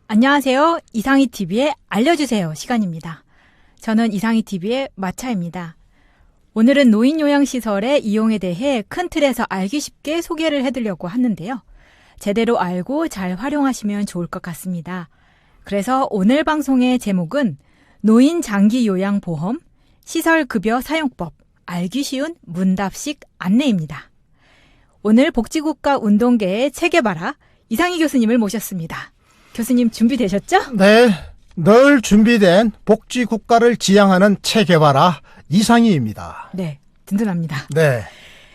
안녕하세요. 이상희TV의 알려주세요 시간입니다. 저는 이상희TV의 마차입니다. 오늘은 노인요양시설의 이용에 대해 큰 틀에서 알기 쉽게 소개를 해드리려고 하는데요. 제대로 알고 잘 활용하시면 좋을 것 같습니다. 그래서 오늘 방송의 제목은 노인장기요양보험 시설급여 사용법 알기 쉬운 문답식 안내입니다. 오늘 복지국가 운동계의 체계바라 이상희 교수님을 모셨습니다. 교수님 준비되셨죠? 네, 늘 준비된 복지국가를 지향하는 체계바라 이상희입니다. 네, 든든합니다. 네.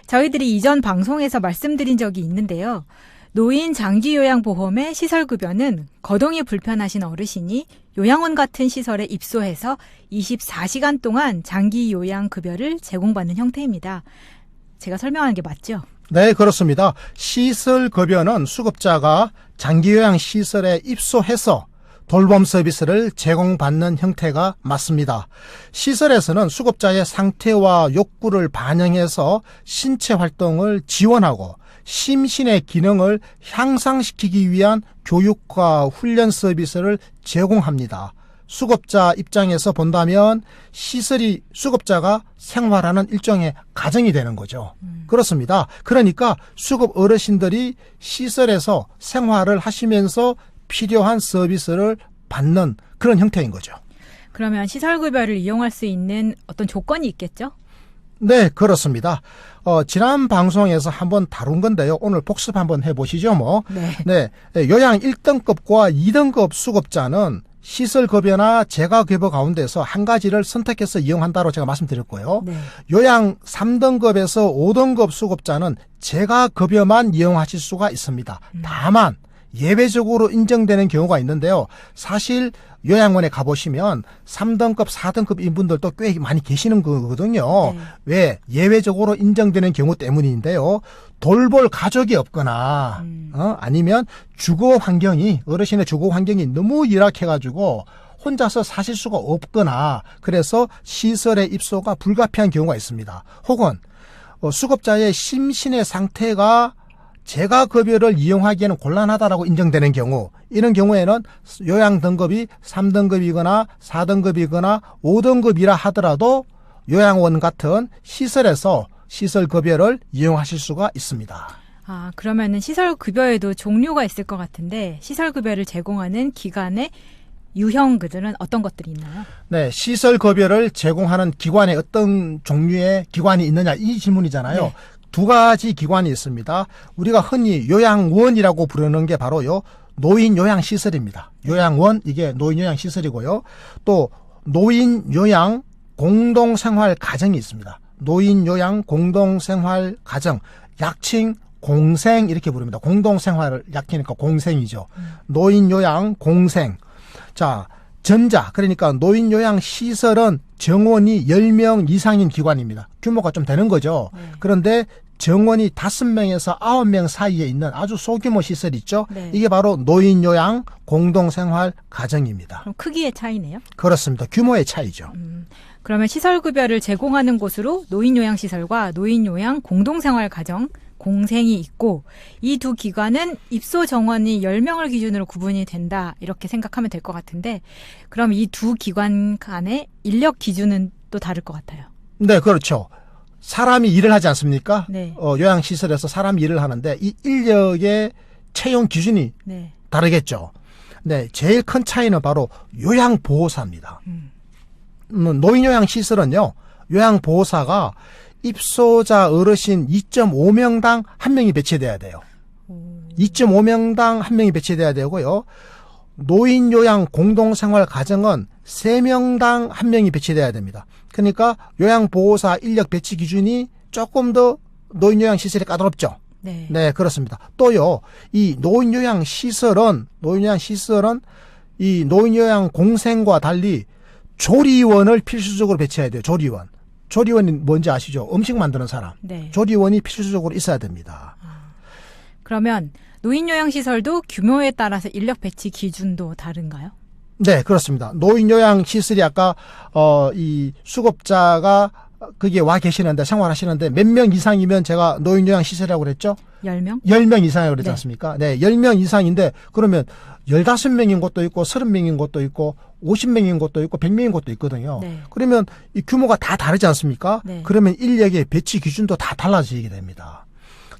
저희들이 이전 방송에서 말씀드린 적이 있는데요. 노인 장기요양보험의 시설급여는 거동이 불편하신 어르신이 요양원 같은 시설에 입소해서 24시간 동안 장기요양급여를 제공받는 형태입니다. 제가 설명한 게 맞죠? 네, 그렇습니다. 시설급여는 수급자가 장기요양시설에 입소해서 돌봄 서비스를 제공받는 형태가 맞습니다. 시설에서는 수급자의 상태와 욕구를 반영해서 신체 활동을 지원하고 심신의 기능을 향상시키기 위한 교육과 훈련 서비스를 제공합니다. 수급자 입장에서 본다면 시설이 수급자가 생활하는 일종의 가정이 되는 거죠. 그렇습니다. 그러니까 수급 어르신들이 시설에서 생활을 하시면서 필요한 서비스를 받는 그런 형태인 거죠. 그러면 시설급여를 이용할 수 있는 어떤 조건이 있겠죠? 네, 그렇습니다. 지난 방송에서 한번 다룬 건데요. 오늘 복습 한번 해보시죠, 뭐. 네. 요양 1등급과 2등급 수급자는 시설급여나 재가급여 가운데서 한 가지를 선택해서 이용한다고 제가 말씀드렸고요. 네. 요양 3등급에서 5등급 수급자는 재가급여만 이용하실 수가 있습니다. 다만 예외적으로 인정되는 경우가 있는데요. 사실 요양원에 가보시면 3등급, 4등급 인분들도 꽤 많이 계시는 거거든요. 네. 왜? 예외적으로 인정되는 경우 때문인데요. 돌볼 가족이 없거나 아니면 주거 환경이 어르신의 주거 환경이 너무 열악해가지고 혼자서 사실 수가 없거나 그래서 시설에 입소가 불가피한 경우가 있습니다. 혹은 수급자의 심신의 상태가 재가급여를 이용하기에는 곤란하다라고 인정되는 경우, 이런 경우에는 요양 등급이 3등급이거나 4등급이거나 5등급이라 하더라도 요양원 같은 시설에서 시설급여를 이용하실 수가 있습니다. 아, 그러면은 시설급여에도 종류가 있을 것 같은데 시설급여를 제공하는 기관의 유형들은 어떤 것들이 있나요? 네, 시설급여를 제공하는 기관에 어떤 종류의 기관이 있느냐 이 질문이잖아요. 네. 두 가지 기관이 있습니다. 우리가 흔히 요양원이라고 부르는 게 바로요. 노인요양시설입니다. 요양원, 이게 노인요양시설이고요. 또 노인요양 공동생활가정이 있습니다. 노인요양 공동생활가정, 약칭 공생 이렇게 부릅니다. 공동생활을 약히니까 공생이죠. 노인요양 공생. 자, 전자, 그러니까 노인요양시설은 정원이 10명 이상인 기관입니다. 규모가 좀 되는 거죠. 네. 그런데 정원이 5명에서 9명 사이에 있는 아주 소규모 시설 있죠. 네. 이게 바로 노인요양 공동생활 가정입니다. 그럼 크기의 차이네요? 그렇습니다. 규모의 차이죠. 그러면 시설급여를 제공하는 곳으로 노인요양시설과 노인요양 공동생활가정 공생이 있고 이 두 기관은 입소 정원이 10명을 기준으로 구분이 된다 이렇게 생각하면 될 것 같은데 그럼 이 두 기관 간의 인력 기준은 또 다를 것 같아요. 네, 그렇죠. 사람이 일을 하지 않습니까? 네. 요양시설에서 사람이 일을 하는데 이 인력의 채용 기준이 네. 다르겠죠. 네, 제일 큰 차이는 바로 요양보호사입니다. 노인요양시설은요, 요양보호사가 입소자 어르신 2.5명당 1명이 배치돼야 돼요. 2.5명당 1명이 배치돼야 되고요. 노인요양 공동생활 가정은 3명당 1명이 배치돼야 됩니다. 그러니까 요양보호사 인력 배치 기준이 조금 더 노인요양시설이 까다롭죠. 네. 네, 그렇습니다. 또요, 이 노인요양시설은 이 노인요양 공생과 달리 조리원을 필수적으로 배치해야 돼요. 조리원이 뭔지 아시죠? 음식 만드는 사람. 네. 조리원이 필수적으로 있어야 됩니다. 그러면 노인요양시설도 규모에 따라서 인력 배치 기준도 다른가요? 네, 그렇습니다. 노인요양시설이 아까 이 수급자가 거기에 와 계시는데 생활하시는데 몇 명 이상이면 제가 노인요양시설이라고 그랬죠? 10명? 10명 이상이라고 그랬지 네. 않습니까? 네, 10명 이상인데 그러면 15명인 곳도 있고 30명인 곳도 있고 50명인 곳도 있고 100명인 곳도 있거든요. 네. 그러면 이 규모가 다 다르지 않습니까? 네. 그러면 인력의 배치 기준도 다 달라지게 됩니다.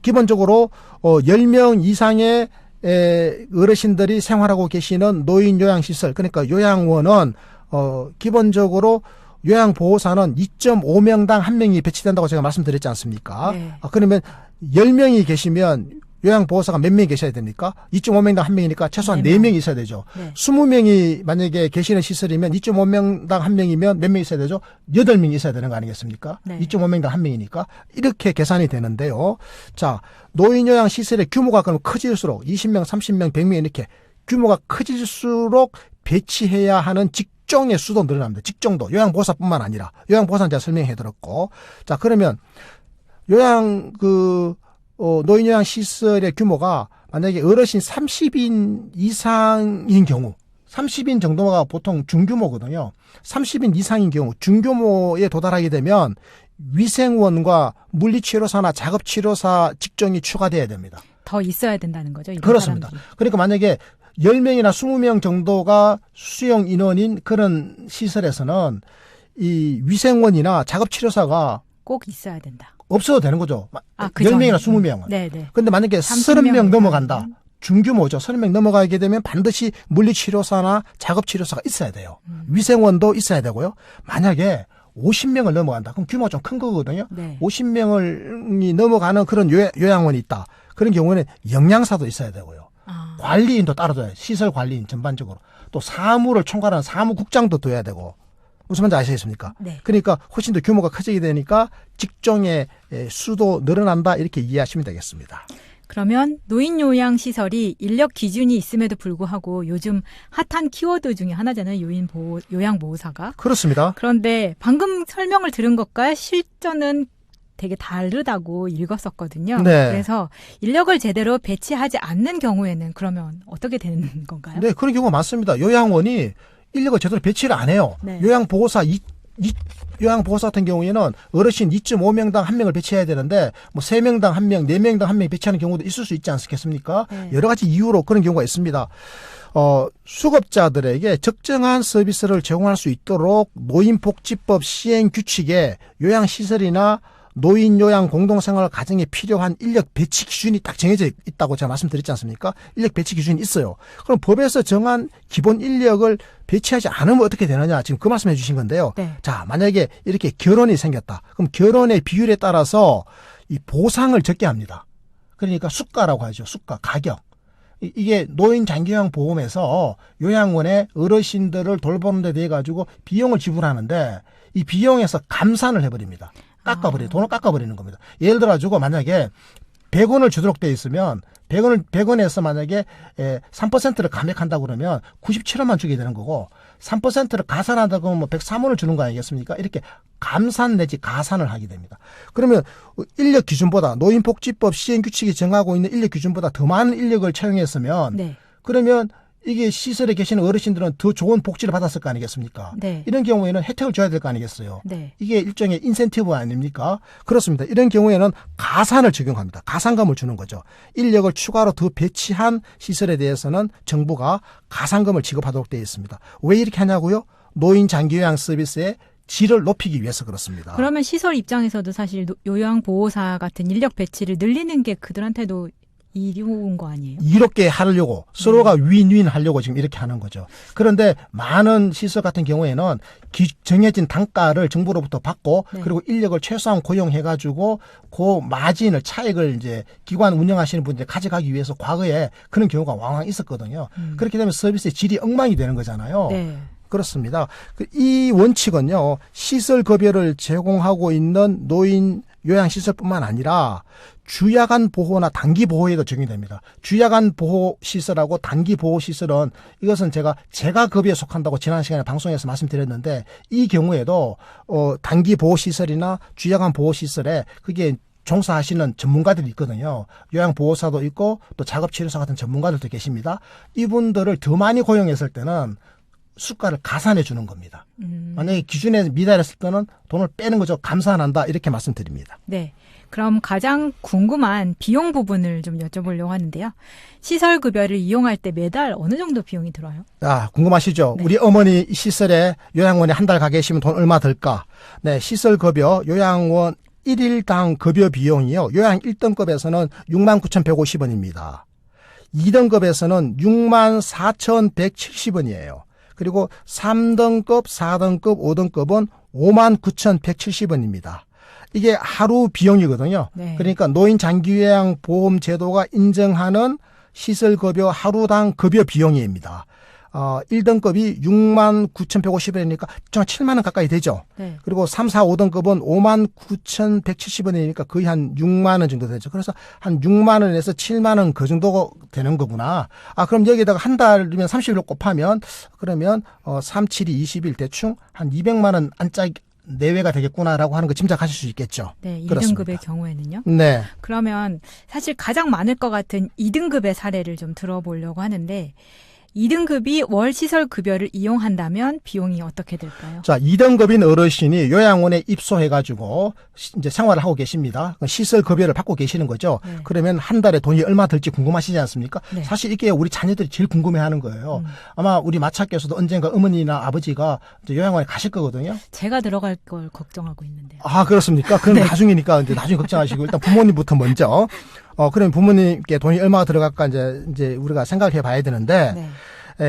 기본적으로 10명 이상의 어르신들이 생활하고 계시는 노인요양시설, 그러니까 요양원은 기본적으로 요양보호사는 2.5명당 1명이 배치된다고 제가 말씀드렸지 않습니까? 네. 그러면 10명이 계시면 요양보호사가 몇 명이 계셔야 됩니까? 2.5명당 1명이니까 최소한 4명이 있어야 되죠. 네. 20명이 만약에 계시는 시설이면 2.5명당 1명이면 몇 명 있어야 되죠? 8명이 있어야 되는 거 아니겠습니까? 네. 2.5명당 1명이니까 이렇게 계산이 되는데요. 자, 노인요양시설의 규모가 그럼 커질수록 20명, 30명, 100명 이렇게 규모가 커질수록 배치해야 하는 직종의 수도 늘어납니다. 직종도. 요양보호사뿐만 아니라. 요양보호사는 제가 설명해드렸고. 자, 그러면 노인요양시설의 규모가 만약에 어르신 30인 이상인 경우, 30인 정도가 보통 중규모거든요. 30인 이상인 경우, 중규모에 도달하게 되면 위생원과 물리치료사나 작업치료사 직종이 추가돼야 됩니다. 더 있어야 된다는 거죠. 이런 그렇습니다. 사람들이. 그러니까 만약에 10명이나 20명 정도가 수용 인원인 그런 시설에서는 이 위생원이나 작업치료사가 꼭 있어야 된다. 없어도 되는 거죠. 그 10명이나 전에. 20명은. 네네. 근데 만약에 30명 넘어간다. 중규모죠. 30명 넘어가게 되면 반드시 물리치료사나 작업치료사가 있어야 돼요. 위생원도 있어야 되고요. 만약에 50명을 넘어간다. 그럼 규모가 좀 큰 거거든요. 네. 50명이 넘어가는 그런 요양원이 있다. 그런 경우에는 영양사도 있어야 되고요. 관리인도 따라줘야 시설 관리인 전반적으로. 또 사무를 총괄하는 사무국장도 둬야 되고. 무슨 말인지 아시겠습니까? 네. 그러니까 훨씬 더 규모가 커지게 되니까 직종의 수도 늘어난다 이렇게 이해하시면 되겠습니다. 그러면 노인요양시설이 인력 기준이 있음에도 불구하고 요즘 핫한 키워드 중에 하나잖아요. 요양보호사가. 그렇습니다. 그런데 방금 설명을 들은 것과 실전은 되게 다르다고 읽었었거든요. 네. 그래서 인력을 제대로 배치하지 않는 경우에는 그러면 어떻게 되는 건가요? 네, 그런 경우가 많습니다. 요양원이 인력을 제대로 배치를 안 해요. 네. 요양보호사 같은 경우에는 어르신 2.5명당 1명을 배치해야 되는데 뭐 3명당 1명, 4명당 1명 배치하는 경우도 있을 수 있지 않겠습니까? 네. 여러 가지 이유로 그런 경우가 있습니다. 수급자들에게 적정한 서비스를 제공할 수 있도록 노인복지법 시행 규칙에 요양시설이나 노인요양 공동생활 가정에 필요한 인력 배치 기준이 딱 정해져 있다고 제가 말씀드렸지 않습니까? 인력 배치 기준이 있어요. 그럼 법에서 정한 기본 인력을 배치하지 않으면 어떻게 되느냐? 지금 그 말씀해 주신 건데요. 네. 자, 만약에 이렇게 결혼이 생겼다. 그럼 결혼의 비율에 따라서 이 보상을 적게 합니다. 그러니까 수가라고 하죠. 수가, 가격. 이게 노인장기요양보험에서 요양원의 어르신들을 돌보는 데 대해 가지고 비용을 지불하는데 이 비용에서 감산을 해버립니다. 돈을 깎아버리는 겁니다. 예를 들어 가지고 만약에 100원을 주도록 되어 있으면 100원에서 만약에 3%를 감액한다고 그러면 97원만 주게 되는 거고 3%를 가산한다고 하면 뭐 103원을 주는 거 아니겠습니까? 이렇게 감산 내지 가산을 하게 됩니다. 그러면 인력 기준보다 노인복지법 시행규칙이 정하고 있는 인력 기준보다 더 많은 인력을 채용했으면 네. 그러면 이게 시설에 계시는 어르신들은 더 좋은 복지를 받았을 거 아니겠습니까? 네. 이런 경우에는 혜택을 줘야 될 거 아니겠어요? 네. 이게 일종의 인센티브 아닙니까? 그렇습니다. 이런 경우에는 가산을 적용합니다. 가산금을 주는 거죠. 인력을 추가로 더 배치한 시설에 대해서는 정부가 가산금을 지급하도록 되어 있습니다. 왜 이렇게 하냐고요? 노인 장기요양 서비스의 질을 높이기 위해서 그렇습니다. 그러면 시설 입장에서도 사실 요양보호사 같은 인력 배치를 늘리는 게 그들한테도 이로운 거 아니에요? 이롭게 하려고 서로가 윈윈 하려고 지금 이렇게 하는 거죠. 그런데 많은 시설 같은 경우에는 정해진 단가를 정부로부터 받고 네. 그리고 인력을 최소한 고용해가지고 그 마진을 차익을 이제 기관 운영하시는 분들이 가져가기 위해서 과거에 그런 경우가 왕왕 있었거든요. 그렇게 되면 서비스의 질이 엉망이 되는 거잖아요. 네. 그렇습니다. 이 원칙은요, 시설급여를 제공하고 있는 노인 요양시설뿐만 아니라 주야간 보호나 단기 보호에도 적용이 됩니다. 주야간 보호시설하고 단기 보호시설은 이것은 제가 급여에 속한다고 지난 시간에 방송에서 말씀드렸는데 이 경우에도 단기 보호시설이나 주야간 보호시설에 그게 종사하시는 전문가들이 있거든요. 요양보호사도 있고 또 작업치료사 같은 전문가들도 계십니다. 이분들을 더 많이 고용했을 때는 수가를 가산해 주는 겁니다. 만약에 기준에 미달했을 때는 돈을 빼는 거죠. 감산한다 이렇게 말씀드립니다. 네. 그럼 가장 궁금한 비용 부분을 좀 여쭤보려고 하는데요. 시설급여를 이용할 때 매달 어느 정도 비용이 들어요? 궁금하시죠? 네. 우리 어머니 시설에 요양원에 한 달 가 계시면 돈 얼마 들까? 네, 시설급여 요양원 1일당 급여 비용이요. 요양 1등급에서는 69,150원입니다. 2등급에서는 64,170원이에요. 그리고 3등급, 4등급, 5등급은 59,170원입니다. 이게 하루 비용이거든요. 네. 그러니까 노인 장기요양 보험 제도가 인정하는 시설급여 하루당 급여 비용입니다. 1등급이 69,150원이니까 좀 7만 원 가까이 되죠. 네. 그리고 3, 4, 5등급은 59,170원이니까 거의 한 6만 원 정도 되죠. 그래서 한 6만 원에서 7만 원 그 정도 되는 거구나. 그럼 여기다가 한 달이면 30일 곱하면 그러면 3, 7이 20일 대충 한 200만 원 안짝 내외가 되겠구나라고 하는 거 짐작하실 수 있겠죠. 네, 2등급의 그렇습니다. 경우에는요. 네. 그러면 사실 가장 많을 것 같은 2등급의 사례를 좀 들어보려고 하는데 2등급이 월 시설 급여를 이용한다면 비용이 어떻게 될까요? 자, 2등급인 어르신이 요양원에 입소해가지고 이제 생활을 하고 계십니다. 시설 급여를 받고 계시는 거죠. 네. 그러면 한 달에 돈이 얼마 들지 궁금하시지 않습니까? 네. 사실 이게 우리 자녀들이 제일 궁금해하는 거예요. 아마 우리 마차께서도 언젠가 어머니나 아버지가 이제 요양원에 가실 거거든요. 제가 들어갈 걸 걱정하고 있는데요. 그렇습니까? 그럼 나중이니까 이제 나중에 걱정하시고 일단 부모님부터 먼저. 그러면 부모님께 돈이 얼마가 들어갈까 이제 우리가 생각해 봐야 되는데. 네.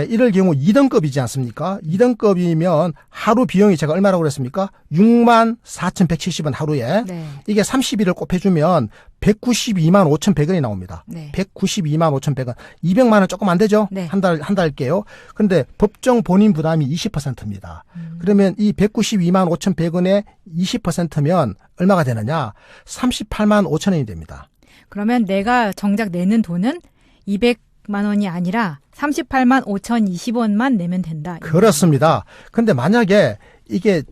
이럴 경우 2등급이지 않습니까? 2등급이면 하루 비용이 제가 얼마라고 그랬습니까? 64,170원 하루에. 네. 이게 30일을 곱해주면 192만 5,100원이 나옵니다. 네. 192만 5,100원. 200만 원 조금 안 되죠? 네. 한 달 할게요. 그런데 법정 본인 부담이 20%입니다. 그러면 이 192만 5,100원에 20%면 얼마가 되느냐? 38만 5천 원이 됩니다. 그러면 내가 정작 내는 돈은 200만 원이 아니라 38만 5,020원만 내면 된다. 그렇습니다. 근데 만약에 이게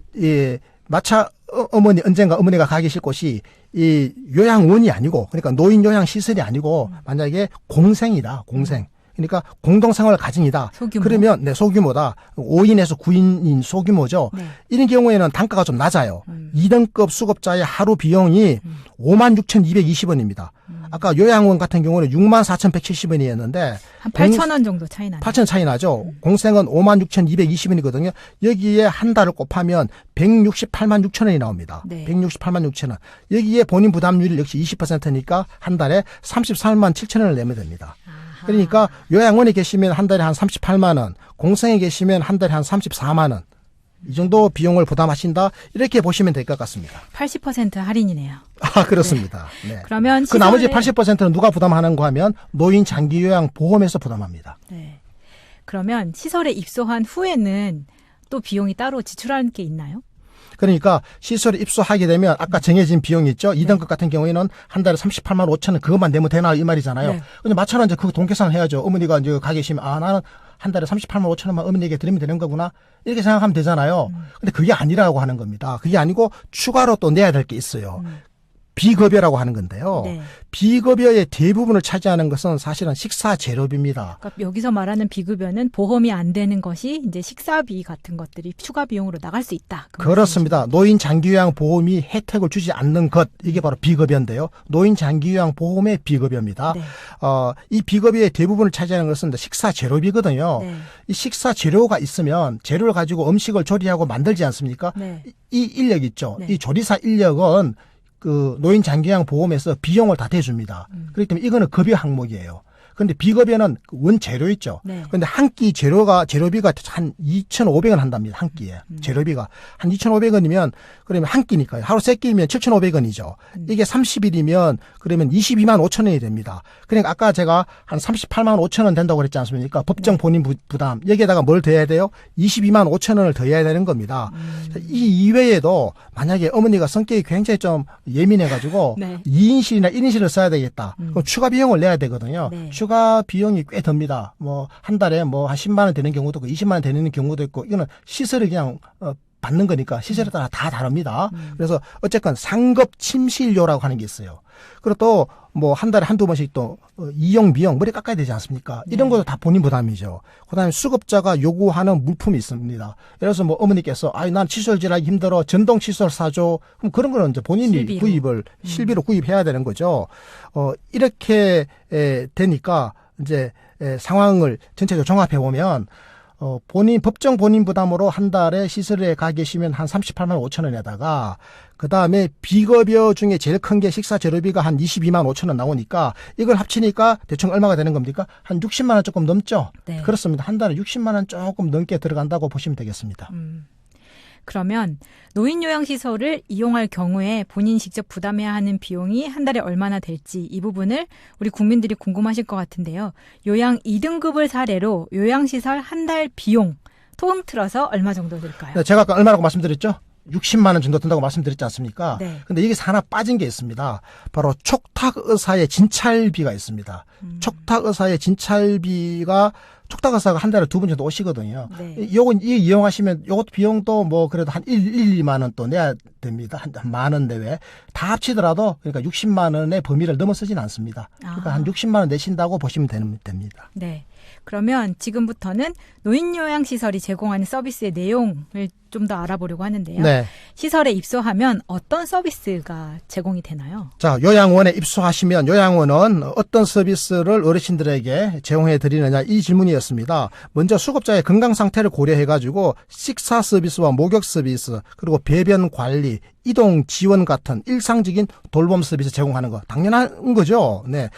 마차 어머니 언젠가 어머니가 가 계실 곳이 이 요양원이 아니고 그러니까 노인 요양 시설이 아니고 만약에 공생이다. 공생. 그러니까 공동생활 가정이다. 소규모. 그러면 네, 소규모다. 5인에서 9인인 소규모죠. 네. 이런 경우에는 단가가 좀 낮아요. 2등급 수급자의 하루 비용이 56,220원입니다. 아까 요양원 같은 경우는 64,170원이었는데 한 8,000원 정도 차이 나요. 8,000원 차이 나죠. 공생은 56,220원이거든요. 여기에 한 달을 곱하면 168만 6천 원이 나옵니다. 네. 168만 6천 원. 여기에 본인 부담률이 역시 20%니까 한 달에 33만 7천 원을 내면 됩니다. 그러니까 요양원에 계시면 한 달에 한 38만 원, 공생에 계시면 한 달에 한 34만 원. 이 정도 비용을 부담하신다. 이렇게 보시면 될 것 같습니다. 80% 할인이네요. 그렇습니다. 네. 그러면 그 나머지 시설에- 80%는 누가 부담하는 거 하면 노인 장기 요양 보험에서 부담합니다. 네. 그러면 시설에 입소한 후에는 또 비용이 따로 지출하는 게 있나요? 그러니까 시설에 입소하게 되면 아까 정해진 비용이 있죠. 2등급 같은 경우에는 한 달에 38만 5천 원 그것만 내면 되나 이 말이잖아요. 네. 근데 마찬가지로 이제 그 돈 계산을 해야죠. 어머니가 이제 가 계시면 나는 한 달에 38만 5천 원만 어머니에게 드리면 되는 거구나. 이렇게 생각하면 되잖아요. 근데 그게 아니라고 하는 겁니다. 그게 아니고 추가로 또 내야 될 게 있어요. 비급여라고 하는 건데요. 네. 비급여의 대부분을 차지하는 것은 사실은 식사 재료비입니다. 그러니까 여기서 말하는 비급여는 보험이 안 되는 것이 이제 식사비 같은 것들이 추가 비용으로 나갈 수 있다. 그 그렇습니다. 노인 장기요양 보험이 혜택을 주지 않는 것 이게 바로 비급여인데요. 노인 장기요양 보험의 비급여입니다. 네. 이 비급여의 대부분을 차지하는 것은 식사 재료비거든요. 네. 이 식사 재료가 있으면 재료를 가지고 음식을 조리하고 만들지 않습니까? 네. 이 인력 있죠. 네. 이 조리사 인력은 그 노인 장기요양 보험에서 비용을 다 대줍니다. 그렇기 때문에 이거는 급여 항목이에요. 그런데 비급여는 원재료 있죠. 네. 그런데 한 끼 재료비가 한 2,500원 한답니다. 한 끼에. 재료비가. 한 2,500원이면 그러면 한 끼니까요. 하루 세 끼면 7,500원이죠. 이게 30일이면 그러면 22만 5천 원이 됩니다. 그러니까 아까 제가 한 38만 5천 원 된다고 그랬지 않습니까? 법정 본인 부담. 여기에다가 뭘 더해야 돼요? 22만 5천 원을 더해야 되는 겁니다. 이 이외에도 만약에 어머니가 성격이 굉장히 좀 예민해가지고 네. 2인실이나 1인실을 써야 되겠다. 그럼 추가 비용을 내야 되거든요. 네. 추가 비용이 꽤 듭니다. 뭐 한 달에 뭐 한 10만 원 되는 경우도 있고 20만 원 되는 경우도 있고 이거는 시설이 그냥 받는 거니까 시설에 따라 다 다릅니다. 그래서 어쨌건 상급 침실료라고 하는 게 있어요. 그리고 또 뭐 한 달에 한두 번씩 또 이용 미용 머리 깎아야 되지 않습니까? 이런 것도 다 본인 부담이죠. 그다음에 수급자가 요구하는 물품이 있습니다. 예를 들어서 뭐 어머니께서 난 칫솔질하기 힘들어 전동 칫솔 사줘. 그럼 그런 거는 이제 본인이 실비로. 구입을 실비로 구입해야 되는 거죠. 이렇게 되니까 이제 상황을 전체적으로 종합해 보면 법정 본인 부담으로 한 달에 시설에 가 계시면 한 38만 5천 원에다가 그 다음에 비급여 중에 제일 큰 게 식사 재료비가 한 22만 5천 원 나오니까 이걸 합치니까 대충 얼마가 되는 겁니까? 한 60만 원 조금 넘죠? 네. 그렇습니다. 한 달에 60만 원 조금 넘게 들어간다고 보시면 되겠습니다. 그러면 노인요양시설을 이용할 경우에 본인이 직접 부담해야 하는 비용이 한 달에 얼마나 될지 이 부분을 우리 국민들이 궁금하실 것 같은데요. 요양 2등급을 사례로 요양시설 한 달 비용 통틀어서 얼마 정도 들까요? 네, 제가 아까 얼마라고 말씀드렸죠? 60만 원 정도 든다고 말씀드렸지 않습니까? 네. 근데 여기서 하나 빠진 게 있습니다. 바로 촉탁의사의 진찰비가 있습니다. 촉탁의사의 진찰비가 촉탁의사가 한 달에 두 번 정도 오시거든요. 네. 요건 이용하시면 요것 비용도 뭐 그래도 한 2만 원 또 내야 됩니다. 한 만 원 내외. 다 합치더라도 그러니까 60만 원의 범위를 넘어서진 않습니다. 그러니까 한 60만 원 내신다고 보시면 됩니다. 네. 그러면 지금부터는 노인요양시설이 제공하는 서비스의 내용을 좀 더 알아보려고 하는데요. 네. 시설에 입소하면 어떤 서비스가 제공이 되나요? 자, 요양원에 입소하시면 요양원은 어떤 서비스를 어르신들에게 제공해 드리느냐 이 질문이었습니다. 먼저 수급자의 건강 상태를 고려해 가지고 식사 서비스와 목욕 서비스 그리고 배변 관리, 이동 지원 같은 일상적인 돌봄 서비스 제공하는 거 당연한 거죠. 네.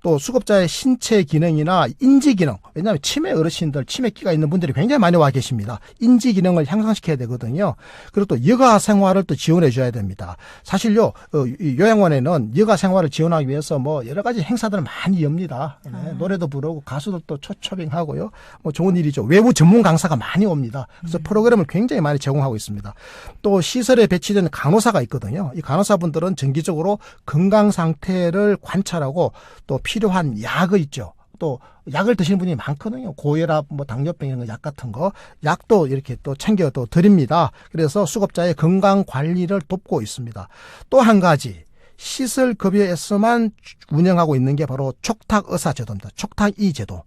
또 수급자의 신체 기능이나 인지 기능, 왜냐하면 치매 어르신들, 치매기가 있는 분들이 굉장히 많이 와 계십니다. 인지 기능을 향상시켜야 되거든요. 그리고 또 여가 생활을 또 지원해 줘야 됩니다. 사실요, 이 요양원에는 여가 생활을 지원하기 위해서 뭐 여러 가지 행사들을 많이 엽니다. 네. 노래도 부르고 가수들도 초빙하고요. 뭐 좋은 일이죠. 외부 전문 강사가 많이 옵니다. 그래서 프로그램을 굉장히 많이 제공하고 있습니다. 또 시설에 배치된 간호사가 있거든요. 이 간호사분들은 정기적으로 건강 상태를 관찰하고 또 필요한 약을 있죠. 또 약을 드시는 분이 많거든요. 고혈압, 뭐 당뇨병 이런 거 약 같은 거 약도 이렇게 또 챙겨 또 드립니다. 그래서 수급자의 건강 관리를 돕고 있습니다. 또 한 가지 시설 급여에서만 운영하고 있는 게 바로 촉탁의사 제도입니다. 촉탁이 제도.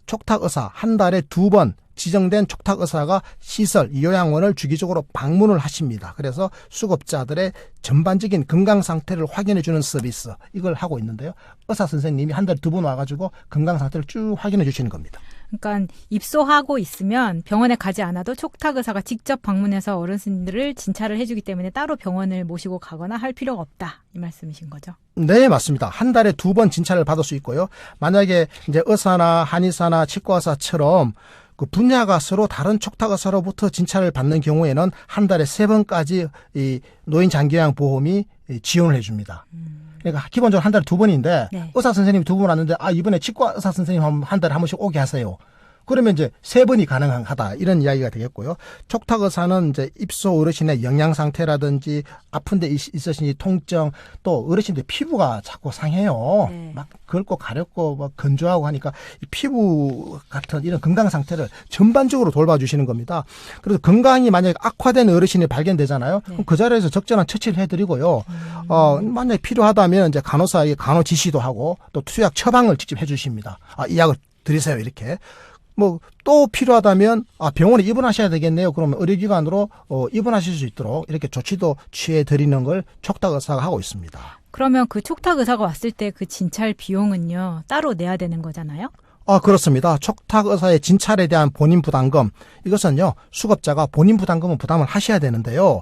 촉탁의사 한 달에 2번 지정된 촉탁의사가 시설, 요양원을 주기적으로 방문을 하십니다. 그래서 수급자들의 전반적인 건강 상태를 확인해 주는 서비스 이걸 하고 있는데요. 의사 선생님이 한 달에 2번 와가지고 건강 상태를 쭉 확인해 주시는 겁니다. 그러니까 입소하고 있으면 병원에 가지 않아도 촉탁의사가 직접 방문해서 어르신들을 진찰을 해주기 때문에 따로 병원을 모시고 가거나 할 필요가 없다 이 말씀이신 거죠? 네, 맞습니다. 한 달에 2번 진찰을 받을 수 있고요. 만약에 이제 의사나 한의사나 치과의사처럼 그 분야가 서로 다른 촉탁의사로부터 진찰을 받는 경우에는 한 달에 3번까지 이 노인 장기요양 보험이 지원을 해줍니다. 그러니까 기본적으로 한 달에 2번인데 네. 의사 선생님이 2번 왔는데 이번에 치과 의사 선생님 한 달에 한 번씩 오게 하세요. 그러면 이제 3번이 가능하다 이런 이야기가 되겠고요. 촉탁의사는 이제 입소 어르신의 영양 상태라든지 아픈 데 있으신 통증 또 어르신들 피부가 자꾸 상해요. 네. 막 긁고 가렵고 막 건조하고 하니까 이 피부 같은 이런 건강 상태를 전반적으로 돌봐주시는 겁니다. 그래서 건강이 만약에 악화된 어르신이 발견되잖아요. 네. 그럼 그 자리에서 적절한 처치를 해드리고요. 만약에 필요하다면 이제 간호사에게 간호 지시도 하고 또 투약 처방을 직접 해주십니다. 이 약을 드리세요 이렇게. 뭐 또 필요하다면 병원에 입원하셔야 되겠네요. 그러면 의료기관으로 입원하실 수 있도록 이렇게 조치도 취해 드리는 걸 촉탁의사가 하고 있습니다. 그러면 그 촉탁의사가 왔을 때 그 진찰 비용은요 따로 내야 되는 거잖아요? 그렇습니다. 촉탁의사의 진찰에 대한 본인 부담금 이것은요 수급자가 본인 부담금은 부담을 하셔야 되는데요.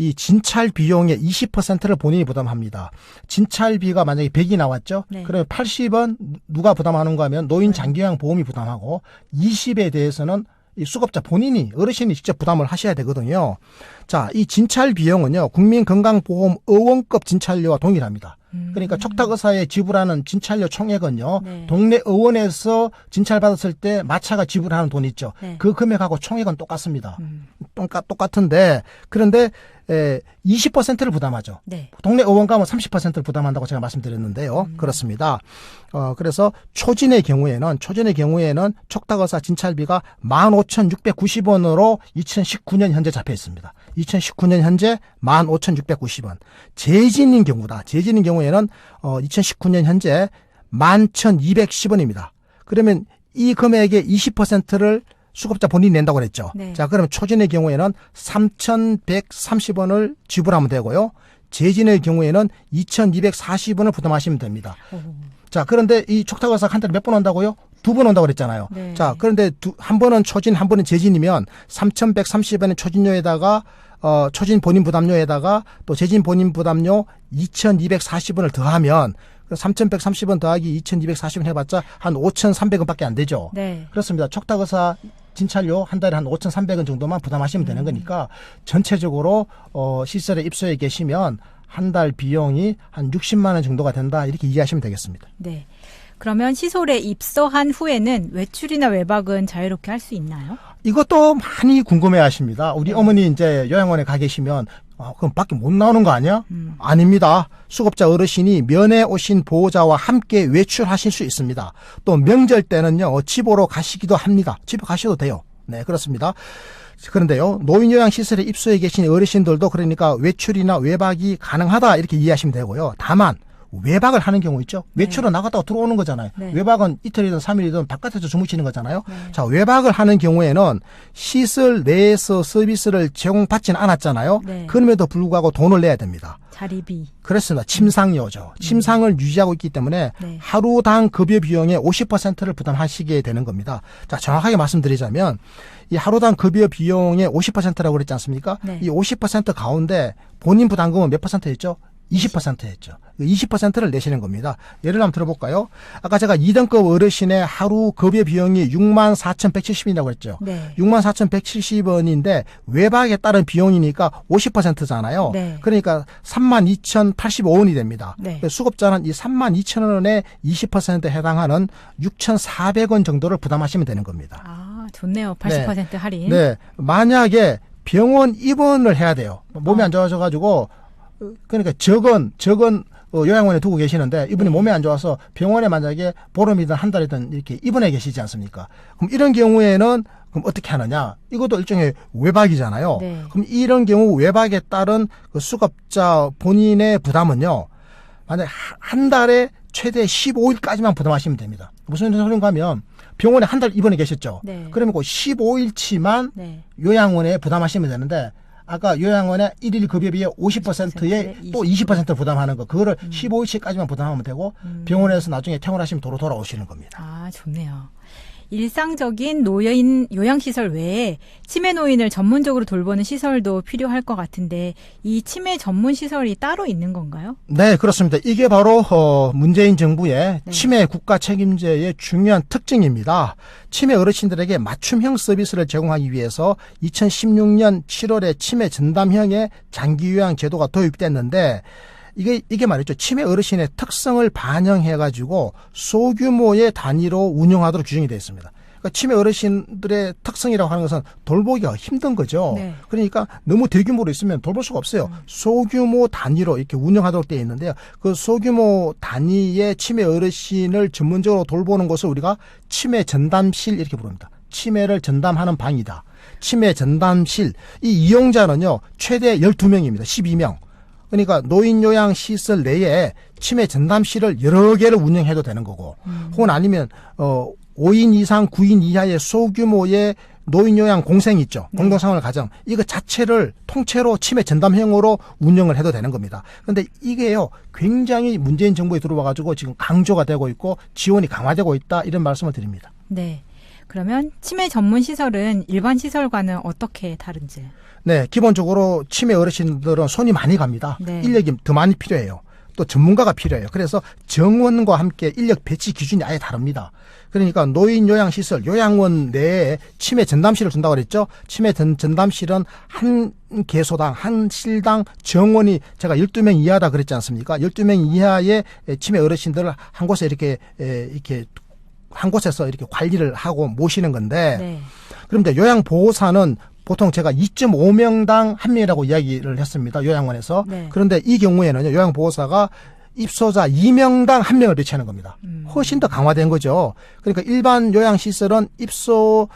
이 진찰 비용의 20%를 본인이 부담합니다. 진찰비가 만약에 100이 나왔죠? 네. 그러면 80은 누가 부담하는가 하면 노인 장기요양 보험이 부담하고 20에 대해서는 이 수급자 본인이 어르신이 직접 부담을 하셔야 되거든요. 자, 이 진찰 비용은요. 국민건강보험 의원급 진찰료와 동일합니다. 그러니까 촉탁의사에 지불하는 진찰료 총액은요. 네. 동네 의원에서 진찰받았을 때 마차가 지불하는 돈 있죠. 네. 그 금액하고 총액은 똑같습니다. 똑같은데 그런데 20%를 부담하죠. 네. 동네 의원 가면 30%를 부담한다고 제가 말씀드렸는데요. 그렇습니다. 그래서 초진의 경우에는 촉탁의사 진찰비가 15,690원으로 2019년 현재 잡혀 있습니다. 2019년 현재 15,690원. 재진인 경우에는 2019년 현재 11,210원입니다. 그러면 이 금액의 20%를 수급자 본인이 낸다고 그랬죠. 네. 자, 그러면 초진의 경우에는 3,130원을 지불하면 되고요. 재진의 경우에는 2,240원을 부담하시면 됩니다. 자, 그런데 이 촉탁의사가 한 달에 몇 번 온다고요? 2번 온다고 그랬잖아요. 네. 자, 그런데 한 번은 초진, 한 번은 재진이면 3,130원의 초진료에다가 초진 본인 부담료에다가 또 재진 본인 부담료 2,240원을 더하면 3,130원 더하기 2,240원 해봤자 한 5,300원밖에 안 되죠. 네. 그렇습니다. 촉탁의사 진찰료 한 달에 한 5,300원 정도만 부담하시면 되는 거니까 전체적으로 시설에 입소해 계시면 한 달 비용이 한 60만 원 정도가 된다 이렇게 이해하시면 되겠습니다. 네. 그러면 시설에 입소한 후에는 외출이나 외박은 자유롭게 할 수 있나요? 이것도 많이 궁금해하십니다. 우리 어머니 이제 요양원에 가 계시면 그럼 밖에 못 나오는 거 아니야? 아닙니다. 수급자 어르신이 면회 오신 보호자와 함께 외출하실 수 있습니다. 또 명절 때는요 집으로 가시기도 합니다. 집에 가셔도 돼요. 네, 그렇습니다. 그런데요 노인요양시설에 입소해 계신 어르신들도 그러니까 외출이나 외박이 가능하다 이렇게 이해하시면 되고요. 다만 외박을 하는 경우 있죠. 외출은 나갔다가 들어오는 거잖아요. 네. 외박은 이틀이든 3일이든 바깥에서 주무시는 거잖아요. 네. 자, 외박을 하는 경우에는 시설 내에서 서비스를 제공받지는 않았잖아요. 네. 그럼에도 불구하고 돈을 내야 됩니다. 자리비. 그렇습니다. 침상료죠. 침상을 유지하고 있기 때문에 네. 하루당 급여 비용의 50%를 부담하시게 되는 겁니다. 자, 정확하게 말씀드리자면 이 하루당 급여 비용의 50%라고 그랬지 않습니까? 네. 이 50% 가운데 본인 부담금은 몇 %였죠? 20%였죠. 20%를 내시는 겁니다. 예를 한번 들어볼까요? 아까 제가 2등급 어르신의 하루 급여 비용이 64,170원이라고 했죠. 네. 64,170원인데 외박에 따른 비용이니까 50%잖아요. 네. 그러니까 32,085원이 됩니다. 네. 수급자는 이 32,000원에 20%에 해당하는 6,400원 정도를 부담하시면 되는 겁니다. 아, 좋네요. 80% 할인. 네. 만약에 병원 입원을 해야 돼요. 몸이 안 좋아져가지고 그러니까 적은 요양원에 두고 계시는데 이분이 몸이 안 좋아서 병원에 만약에 보름이든 한 달이든 이렇게 입원해 계시지 않습니까? 그럼 이런 경우에는 그럼 어떻게 하느냐? 이것도 일종의 외박이잖아요. 네. 그럼 이런 경우 외박에 따른 그 수급자 본인의 부담은요. 만약 한 달에 최대 15일까지만 부담하시면 됩니다. 무슨 소린가 하면 병원에 한 달 입원해 계셨죠. 네. 그러면 그 15일치만 네. 요양원에 부담하시면 되는데 아까 요양원의 1일 급여비의 50%에 또 20% 부담하는 거 그거를 15일치까지만 부담하면 되고 병원에서 나중에 퇴원하시면 도로 돌아오시는 겁니다. 아, 좋네요. 일상적인 노인 요양시설 외에 치매 노인을 전문적으로 돌보는 시설도 필요할 것 같은데 이 치매 전문 시설이 따로 있는 건가요? 네, 그렇습니다. 이게 바로 문재인 정부의 네. 치매 국가 책임제의 중요한 특징입니다. 치매 어르신들에게 맞춤형 서비스를 제공하기 위해서 2016년 7월에 치매 전담형의 장기요양 제도가 도입됐는데 이게 말이죠. 치매 어르신의 특성을 반영해가지고 소규모의 단위로 운영하도록 규정이 되어 있습니다. 그러니까 치매 어르신들의 특성이라고 하는 것은 돌보기가 힘든 거죠. 네. 그러니까 너무 대규모로 있으면 돌볼 수가 없어요. 소규모 단위로 이렇게 운영하도록 되어 있는데요. 그 소규모 단위의 치매 어르신을 전문적으로 돌보는 것을 우리가 치매 전담실 이렇게 부릅니다. 치매를 전담하는 방이다. 치매 전담실. 이 이용자는요. 최대 12명입니다. 12명. 그러니까 노인요양시설 내에 치매 전담실을 여러 개를 운영해도 되는 거고 혹은 아니면 5인 이상 9인 이하의 소규모의 노인요양 공생이 있죠. 네. 공동생활 가정. 이거 자체를 통째로 치매 전담형으로 운영을 해도 되는 겁니다. 그런데 이게요. 굉장히 문재인 정부에 들어와가지고 지금 강조가 되고 있고 지원이 강화되고 있다. 이런 말씀을 드립니다. 네. 그러면 치매 전문 시설은 일반 시설과는 어떻게 다른지? 네, 기본적으로 치매 어르신들은 손이 많이 갑니다. 네. 인력이 더 많이 필요해요. 또 전문가가 필요해요. 그래서 정원과 함께 인력 배치 기준이 아예 다릅니다. 그러니까 노인 요양시설, 요양원 내에 치매 전담실을 준다고 그랬죠. 치매 전담실은 한 개소당, 한 실당 정원이 제가 12명 이하다 그랬지 않습니까? 12명 이하의 치매 어르신들을 한 곳에 이렇게 한 곳에서 이렇게 관리를 하고 모시는 건데 네. 그럼 이제 요양보호사는 보통 제가 2.5명당 1명이라고 이야기를 했습니다. 요양원에서. 네. 그런데 이 경우에는요, 요양보호사가 입소자 2명당 1명을 배치하는 겁니다. 훨씬 더 강화된 거죠. 그러니까 일반 요양시설은 입소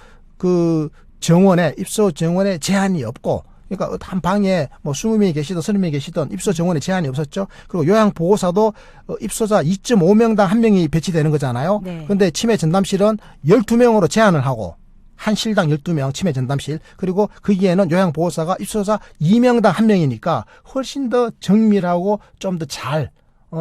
정원에 제한이 없고, 그러니까 한 방에 뭐 20명이 계시든 30명이 계시든 입소 정원에 제한이 없었죠. 그리고 요양보호사도 입소자 2.5명당 1명이 배치되는 거잖아요. 네. 그런데 치매 전담실은 12명으로 제한을 하고, 한 실당 12명 치매 전담실, 그리고 거기에는 요양보호사가 입소자 2명당 1명이니까 훨씬 더 정밀하고 좀 더 잘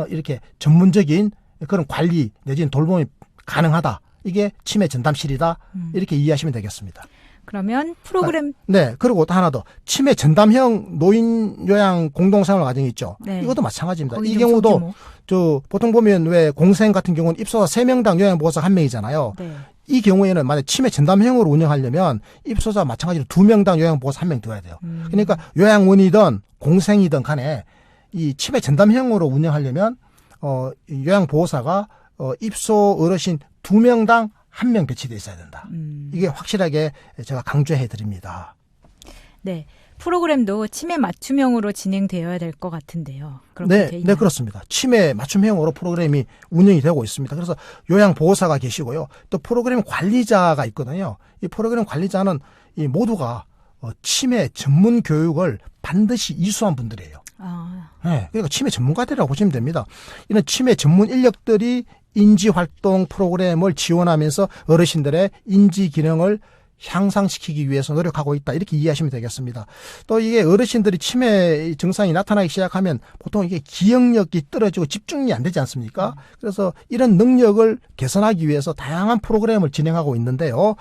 이렇게 전문적인 그런 관리 내지는 돌봄이 가능하다. 이게 치매 전담실이다. 이렇게 이해하시면 되겠습니다. 그러면 프로그램 네. 그리고 또 하나 더. 치매 전담형 노인 요양 공동생활 과정이 있죠. 네. 이것도 마찬가지입니다. 거기 이 좀 경우도 소규모. 보통 보면 왜 공생 같은 경우는 입소자 3명당 요양보호사 1명이잖아요. 네. 이 경우에는 만약 치매 전담형으로 운영하려면 입소자 마찬가지로 2명당 요양보호사 1명 둬야 돼요. 그러니까 요양원이든 공생이든 간에 이 치매 전담형으로 운영하려면 이 요양보호사가 입소 어르신 2명당 1명 배치돼 있어야 된다. 이게 확실하게 제가 강조해 드립니다. 네. 프로그램도 치매 맞춤형으로 진행되어야 될 것 같은데요. 네, 그렇습니다. 치매 맞춤형으로 프로그램이 운영이 되고 있습니다. 그래서 요양보호사가 계시고요. 또 프로그램 관리자가 있거든요. 이 프로그램 관리자는 이 모두가 치매 전문 교육을 반드시 이수한 분들이에요. 네, 그러니까 치매 전문가들이라고 보시면 됩니다. 이런 치매 전문 인력들이 인지활동 프로그램을 지원하면서 어르신들의 인지 기능을 향상시키기 위해서 노력하고 있다. 이렇게 이해하시면 되겠습니다. 또 이게 어르신들이 치매 증상이 나타나기 시작하면 보통 이게 기억력이 떨어지고 집중이 안 되지 않습니까? 그래서 이런 능력을 개선하기 위해서 다양한 프로그램을 진행하고 있는데요.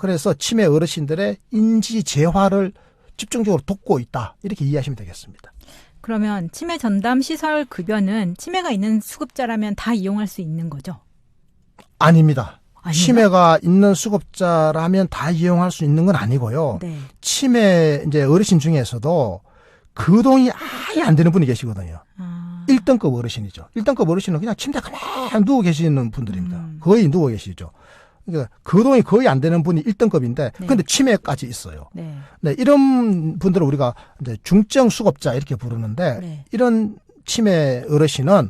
그래서 치매 어르신들의 인지 재활을 집중적으로 돕고 있다. 이렇게 이해하시면 되겠습니다. 그러면 치매 전담 시설 급여는 치매가 있는 수급자라면 다 이용할 수 있는 거죠? 아닙니다. 아닌가? 치매가 있는 수급자라면 다 이용할 수 있는 건 아니고요. 네. 치매 이제 어르신 중에서도 거동이 아예 안 되는 분이 계시거든요. 1등급 어르신이죠. 1등급 어르신은 그냥 침대에 가만히 누워 계시는 분들입니다. 거의 누워 계시죠. 그러니까 거동이 거의 안 되는 분이 1등급인데, 네. 근데 치매까지 있어요. 네. 네, 이런 분들을 우리가 이제 중증 수급자 이렇게 부르는데, 네. 이런 치매 어르신은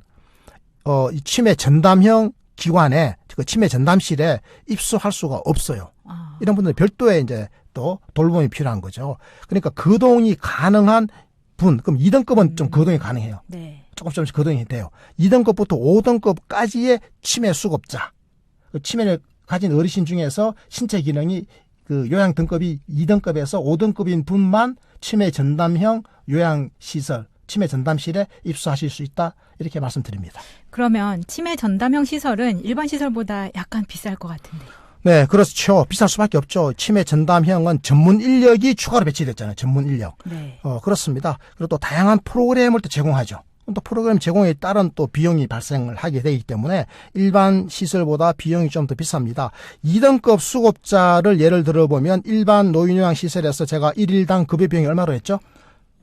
이 치매 전담형 기관에, 그 치매 전담실에 입소할 수가 없어요. 이런 분들은 별도의 이제 또 돌봄이 필요한 거죠. 그러니까 거동이 가능한 분, 그럼 2등급은 좀 거동이 가능해요. 네. 조금씩 거동이 돼요. 2등급부터 5등급까지의 치매 수급자, 치매를 가진 어르신 중에서 신체 기능이 그 요양 등급이 2등급에서 5등급인 분만 치매 전담형 요양시설, 치매 전담실에 입소하실 수 있다. 이렇게 말씀드립니다. 그러면 치매 전담형 시설은 일반 시설보다 약간 비쌀 것 같은데요. 네, 그렇죠. 비쌀 수밖에 없죠. 치매 전담형은 전문 인력이 추가로 배치됐잖아요. 전문 인력. 네. 그렇습니다. 그리고 또 다양한 프로그램을 또 제공하죠. 또 프로그램 제공에 따른 또 비용이 발생을 하게 되기 때문에 일반 시설보다 비용이 좀 더 비쌉니다. 2등급 수급자를 예를 들어보면 일반 노인요양시설에서 제가 1일당 급여 비용이 얼마로 했죠?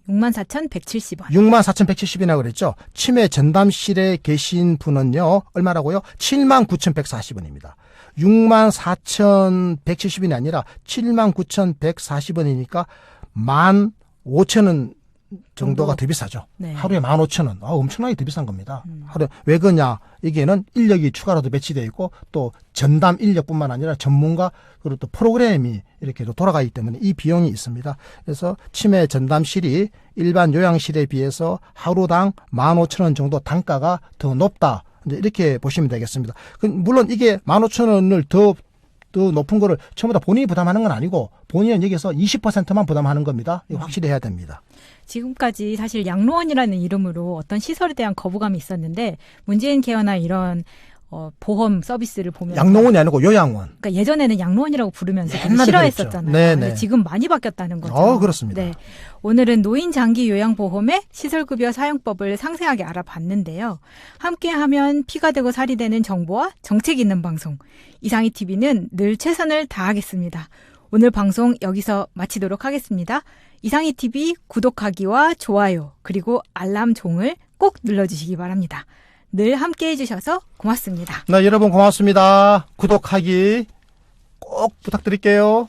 64,170원. 64,170이라고 그랬죠. 치매 전담실에 계신 분은요. 얼마라고요? 79,140원입니다. 64,170원이 아니라 79,140원이니까 15,000원 정도가 더 비싸죠. 네. 하루에 15,000원. 엄청나게 더 비싼 겁니다. 하루에 왜 그러냐? 여기에는 인력이 추가로 배치되어 있고 또 전담 인력뿐만 아니라 전문가 그리고 또 프로그램이 이렇게 돌아가기 때문에 이 비용이 있습니다. 그래서 치매 전담실이 일반 요양실에 비해서 하루당 15,000원 정도 단가가 더 높다. 이제 이렇게 보시면 되겠습니다. 물론 이게 15,000원을 더 높은 거를 전부 다 본인이 부담하는 건 아니고 본인은 여기서 20%만 부담하는 겁니다. 이거 확실히 해야 됩니다. 지금까지 사실 양로원이라는 이름으로 어떤 시설에 대한 거부감이 있었는데 문재인 케어나 이런 보험 서비스를 보면 양로원이 아니고 요양원. 그러니까 예전에는 양로원이라고 부르면서 되게 옛날에 싫어했었잖아요. 그랬죠. 근데 지금 많이 바뀌었다는 거죠. 그렇습니다. 네. 오늘은 노인 장기 요양보험의 시설급여 사용법을 상세하게 알아봤는데요. 함께하면 피가 되고 살이 되는 정보와 정책 있는 방송. 이상희 TV는 늘 최선을 다하겠습니다. 오늘 방송 여기서 마치도록 하겠습니다. 이상희 TV 구독하기와 좋아요 그리고 알람 종을 꼭 눌러주시기 바랍니다. 늘 함께해 주셔서 고맙습니다. 네, 여러분 고맙습니다. 구독하기 꼭 부탁드릴게요.